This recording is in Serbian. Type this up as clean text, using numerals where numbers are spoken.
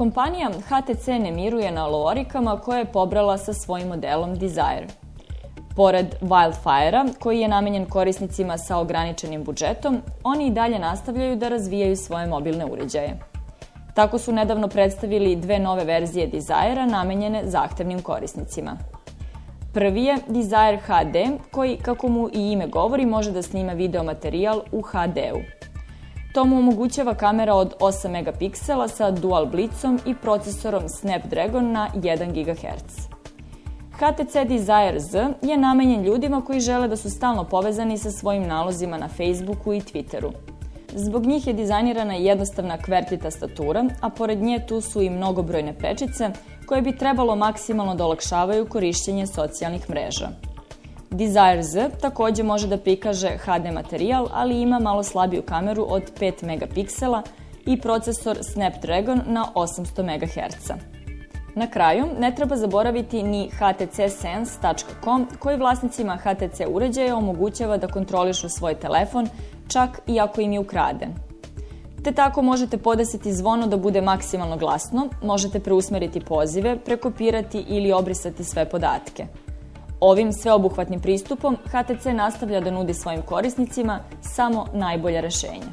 Kompanija HTC ne miruje na lovorikama koje je pobrala sa svojim modelom Desire. Pored Wildfire-a, koji je namenjen korisnicima sa ograničenim budžetom, oni i dalje nastavljaju da razvijaju svoje mobilne uređaje. Tako su nedavno predstavili 2 nove verzije Desire-a namenjene zahtevnim korisnicima. Prvi je Desire HD, koji, kako mu i ime govori, može da snima video materijal u HD-u. To mu omogućava kamera od 8 megapiksela sa dual blitzom i procesorom Snapdragon na 1 GHz. HTC Desire Z je namenjen ljudima koji žele da su stalno povezani sa svojim nalozima na Facebooku i Twitteru. Zbog njih je dizajnirana jednostavna QWERTY tastatura, a pored nje tu su i mnogobrojne prečice koje bi trebalo maksimalno da olakšavaju korišćenje socijalnih mreža. Desire Z takođe može da prikaže HD materijal, ali ima malo slabiju kameru od 5 megapiksela i procesor Snapdragon na 800 MHz. Na kraju, ne treba zaboraviti ni htcsense.com koji vlasnicima HTC uređaja omogućava da kontrolišu svoj telefon, čak i ako im je ukraden. Te tako možete podesiti zvono da bude maksimalno glasno, možete preusmeriti pozive, prekopirati ili obrisati sve podatke. Ovim sveobuhvatnim pristupom HTC nastavlja da nudi svojim korisnicima samo najbolja rešenja.